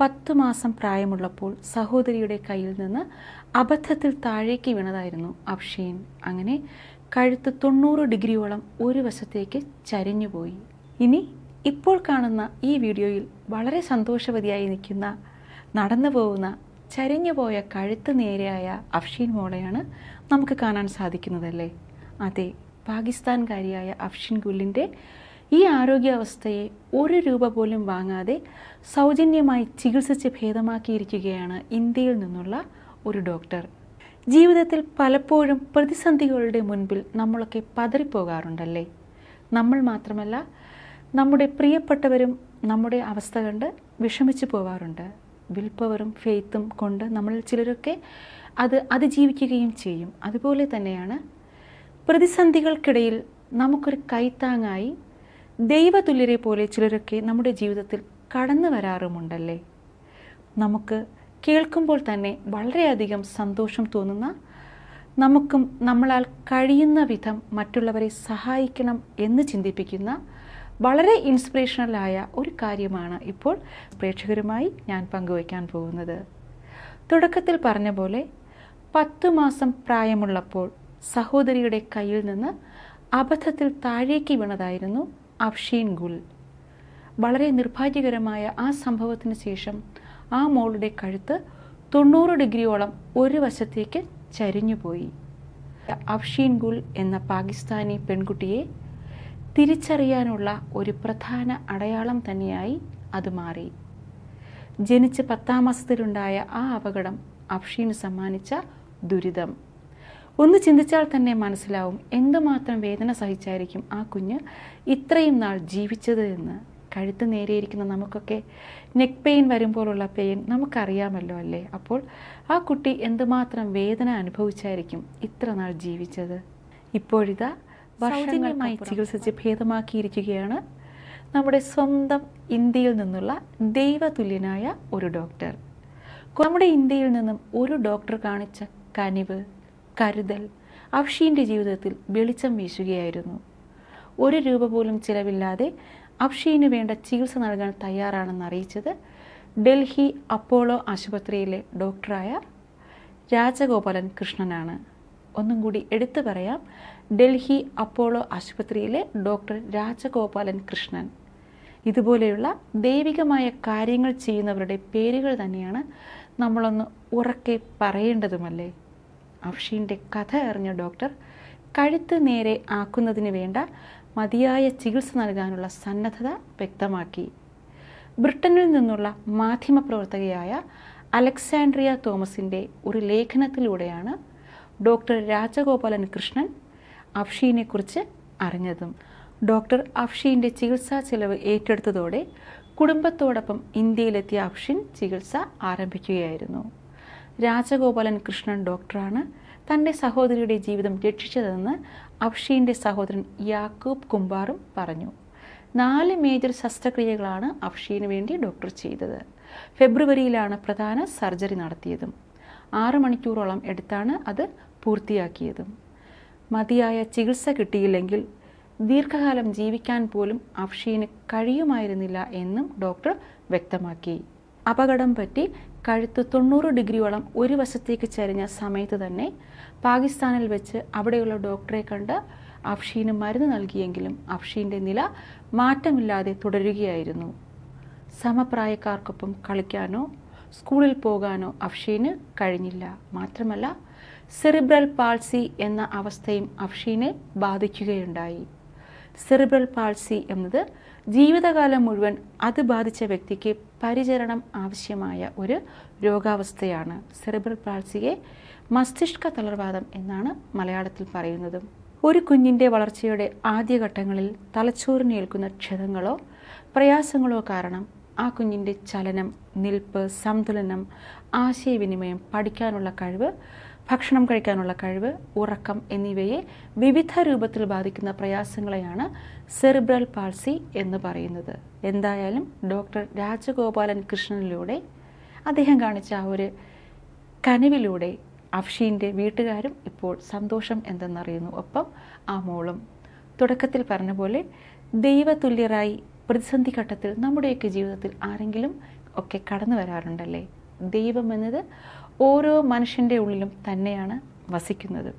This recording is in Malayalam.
10 മാസം പ്രായമുള്ളപ്പോൾ സഹോദരിയുടെ കയ്യിൽ നിന്ന് അബദ്ധത്തിൽ താഴേക്ക് വീണതായിരുന്നു അഫ്ഷീൻ. അങ്ങനെ കഴുത്ത് 90 ഡിഗ്രിയോളം ഒരു വശത്തേക്ക് ചരിഞ്ഞുപോയി. ഇനി ഇപ്പോൾ കാണുന്ന ഈ വീഡിയോയിൽ വളരെ സന്തോഷവതിയായി നിൽക്കുന്ന, നടന്നു പോകുന്ന, ചരിഞ്ഞുപോയ കഴുത്ത് നേരെയായ അഫ്ഷീൻ മോളെയാണ് നമുക്ക് കാണാൻ സാധിക്കുന്നതല്ലേ. അതെ, പാകിസ്ഥാൻകാരിയായ അഫ്ഷീൻ ഗുലിൻ്റെ ഈ ആരോഗ്യാവസ്ഥയെ 1 രൂപ പോലും വാങ്ങാതെ സൗജന്യമായി ചികിത്സിച്ച് ഭേദമാക്കിയിരിക്കുകയാണ് ഇന്ത്യയിൽ നിന്നുള്ള ഒരു ഡോക്ടർ. ജീവിതത്തിൽ പലപ്പോഴും പ്രതിസന്ധികളുടെ മുൻപിൽ നമ്മളൊക്കെ പതറിപ്പോകാറുണ്ടല്ലേ. നമ്മൾ മാത്രമല്ല, നമ്മുടെ പ്രിയപ്പെട്ടവരും നമ്മുടെ അവസ്ഥ കണ്ട് വിഷമിച്ചു പോവാറുണ്ട്. വിൽ പവറും ഫെയ്ത്തും കൊണ്ട് നമ്മളിൽ ചിലരൊക്കെ അത് അതിജീവിക്കുകയും ചെയ്യും. അതുപോലെ തന്നെയാണ് പ്രതിസന്ധികൾക്കിടയിൽ നമുക്കൊരു കൈത്താങ്ങായി ദൈവതുല്യരെ പോലെ ചിലരൊക്കെ നമ്മുടെ ജീവിതത്തിൽ കടന്നു വരാറുമുണ്ടല്ലേ. നമുക്ക് കേൾക്കുമ്പോൾ തന്നെ വളരെയധികം സന്തോഷം തോന്നുന്ന, നമുക്കും നമ്മളാൽ കഴിയുന്ന വിധം മറ്റുള്ളവരെ സഹായിക്കണം എന്ന് ചിന്തിപ്പിക്കുന്ന വളരെ ഇൻസ്പിറേഷണലായ ഒരു കാര്യമാണ് ഇപ്പോൾ പ്രേക്ഷകരുമായി ഞാൻ പങ്കുവയ്ക്കാൻ പോകുന്നത്. തുടക്കത്തിൽ പറഞ്ഞ പോലെ 10 മാസം പ്രായമുള്ളപ്പോൾ സഹോദരിയുടെ കയ്യിൽ നിന്ന് അബദ്ധത്തിൽ താഴേക്ക് വീണതായിരുന്നു അഫ്ഷീൻ ഗുൽ. വളരെ നിർഭാഗ്യകരമായ ആ സംഭവത്തിന് ശേഷം ആ മോളുടെ കഴുത്ത് 90 ഡിഗ്രിയോളം ഒരു വശത്തേക്ക് ചരിഞ്ഞുപോയി. അഫ്ഷീൻ ഗുൽ എന്ന പാകിസ്ഥാനി പെൺകുട്ടിയെ തിരിച്ചറിയാനുള്ള ഒരു പ്രധാന അടയാളം തന്നെയായി അത് മാറി. ജനിച്ച് 10-ാം മാസത്തിലുണ്ടായ ആ അപകടം അഫ്ഷീന് സമ്മാനിച്ച ദുരിതം ഒന്ന് ചിന്തിച്ചാൽ തന്നെ മനസ്സിലാവും എന്തുമാത്രം വേദന സഹിച്ചായിരിക്കും ആ കുഞ്ഞ് ഇത്രയും നാൾ ജീവിച്ചത് എന്ന്. കഴുത്ത് നേരെയിരിക്കുന്ന നമുക്കൊക്കെ നെക്ക് പെയിൻ വരുമ്പോഴുള്ള പെയിൻ നമുക്കറിയാമല്ലോ അല്ലേ. അപ്പോൾ ആ കുട്ടി എന്തുമാത്രം വേദന അനുഭവിച്ചായിരിക്കും ഇത്ര നാൾ ജീവിച്ചത്. ഇപ്പോഴിതാ സൗജന്യമായി ചികിത്സിച്ച് ഭേദമാക്കിയിരിക്കുകയാണ് നമ്മുടെ സ്വന്തം ഇന്ത്യയിൽ നിന്നുള്ള ദൈവതുല്യനായ ഒരു ഡോക്ടർ. നമ്മുടെ ഇന്ത്യയിൽ നിന്നും ഒരു ഡോക്ടർ കാണിച്ച കനിവ്, കരുതൽ അഫ്ഷീൻ്റെ ജീവിതത്തിൽ വെളിച്ചം വീശുകയായിരുന്നു. 1 രൂപ പോലും ചിലവില്ലാതെ അഫ്ഷീന് വേണ്ട ചികിത്സ നൽകാൻ തയ്യാറാണെന്ന് അറിയിച്ചത് ഡൽഹി അപ്പോളോ ആശുപത്രിയിലെ ഡോക്ടറായ രാജഗോപാലൻ കൃഷ്ണനാണ്. ഒന്നും കൂടി എടുത്തു പറയാം, ഡൽഹി അപ്പോളോ ആശുപത്രിയിലെ ഡോക്ടർ രാജഗോപാലൻ കൃഷ്ണൻ. ഇതുപോലെയുള്ള ദൈവികമായ കാര്യങ്ങൾ ചെയ്യുന്നവരുടെ പേരുകൾ തന്നെയാണ് നമ്മളൊന്ന് ഉറക്കെ പറയേണ്ടതുമല്ലേ. അഫ്ഷീൻ്റെ കഥ അറിഞ്ഞ ഡോക്ടർ കഴുത്ത് നേരെ ആക്കുന്നതിന് വേണ്ട മതിയായ ചികിത്സ നൽകാനുള്ള സന്നദ്ധത വ്യക്തമാക്കി. ബ്രിട്ടനിൽ നിന്നുള്ള മാധ്യമപ്രവർത്തകയായ അലക്സാൻഡ്രിയ തോമസിൻ്റെ ഒരു ലേഖനത്തിലൂടെയാണ് ഡോക്ടർ രാജഗോപാലൻ കൃഷ്ണൻ അഫ്ഷീനെക്കുറിച്ച് അറിഞ്ഞതും. ഡോക്ടർ അഫ്ഷീൻ്റെ ചികിത്സാ ചെലവ് ഏറ്റെടുത്തതോടെ കുടുംബത്തോടൊപ്പം ഇന്ത്യയിലെത്തിയ അഫ്ഷീൻ ചികിത്സ ആരംഭിക്കുകയായിരുന്നു. രാജഗോപാലൻ കൃഷ്ണൻ ഡോക്ടറാണ് തൻ്റെ സഹോദരിയുടെ ജീവിതം രക്ഷിച്ചതെന്ന് അഫ്ഷീൻ്റെ സഹോദരൻ യാക്കൂബ് കുംബാറും പറഞ്ഞു. 4 മേജർ ശസ്ത്രക്രിയകളാണ് അഫ്ഷീന് വേണ്ടി ഡോക്ടർ ചെയ്തത്. ഫെബ്രുവരിയിലാണ് പ്രധാന സർജറി നടത്തിയതും 6 മണിക്കൂറോളം എടുത്താണ് അത് പൂർത്തിയാക്കിയതും. മതിയായ ചികിത്സ കിട്ടിയില്ലെങ്കിൽ ദീർഘകാലം ജീവിക്കാൻ പോലും അഫ്ഷീന് കഴിയുമായിരുന്നില്ല എന്നും ഡോക്ടർ വ്യക്തമാക്കി. അപകടം പറ്റി കഴുത്ത് 90 ഡിഗ്രിയോളം ഒരു വശത്തേക്ക് ചരിഞ്ഞ സമയത്ത് തന്നെ പാകിസ്ഥാനിൽ വെച്ച് അവിടെയുള്ള ഡോക്ടറെ കണ്ട് അഫ്ഷീന് മരുന്ന് നൽകിയെങ്കിലും അഫ്ഷീൻ്റെ നില മാറ്റമില്ലാതെ തുടരുകയായിരുന്നു. സമപ്രായക്കാർക്കൊപ്പം കളിക്കാനോ സ്കൂളിൽ പോകാനോ അഫ്ഷീന് കഴിഞ്ഞില്ല. മാത്രമല്ല, സെറിബ്രൽ പാൾസി എന്ന അവസ്ഥയും അഫ്ഷീനെ ബാധിക്കുകയുണ്ടായി. സെറിബ്രൽ പാൾസി എന്നത് ജീവിതകാലം മുഴുവൻ അത് ബാധിച്ച വ്യക്തിക്ക് പരിചരണം ആവശ്യമായ ഒരു രോഗാവസ്ഥയാണ്. സെറിബ്രൽ പാൾസിയെ മസ്തിഷ്ക തളർവാദം എന്നാണ് മലയാളത്തിൽ പറയുന്നത്. ഒരു കുഞ്ഞിൻ്റെ വളർച്ചയുടെ ആദ്യഘട്ടങ്ങളിൽ തലച്ചോറിനേൽക്കുന്ന ക്ഷതങ്ങളോ പ്രയാസങ്ങളോ കാരണം ആ കുഞ്ഞിൻ്റെ ചലനം, നിൽപ്പ്, സന്തുലനം, ആശയവിനിമയം, പഠിക്കാനുള്ള കഴിവ്, ഭക്ഷണം കഴിക്കാനുള്ള കഴിവ്, ഉറക്കം എന്നിവയെ വിവിധ രൂപത്തിൽ ബാധിക്കുന്ന പ്രയാസങ്ങളെയാണ് സെറിബ്രൽ പാൾസി എന്ന് പറയുന്നത്. എന്തായാലും ഡോക്ടർ രാജഗോപാലൻ കൃഷ്ണനിലൂടെ അദ്ദേഹം കാണിച്ച ആ ഒരു കനിവിലൂടെ അഫ്ഷീൻ്റെ വീട്ടുകാരും ഇപ്പോൾ സന്തോഷം എന്തെന്നറിയുന്നു. ഒപ്പം ആ മോളും. തുടക്കത്തിൽ പറഞ്ഞ പോലെ ദൈവതുല്യരായി പ്രതിസന്ധി ഘട്ടത്തിൽ നമ്മുടെയൊക്കെ ജീവിതത്തിൽ ആരെങ്കിലും ഒക്കെ കടന്നു വരാറുണ്ടല്ലേ. ദൈവം എന്നത് ഓരോ മനുഷ്യൻ്റെ ഉള്ളിലും തന്നെയാണ് വസിക്കുന്നത്.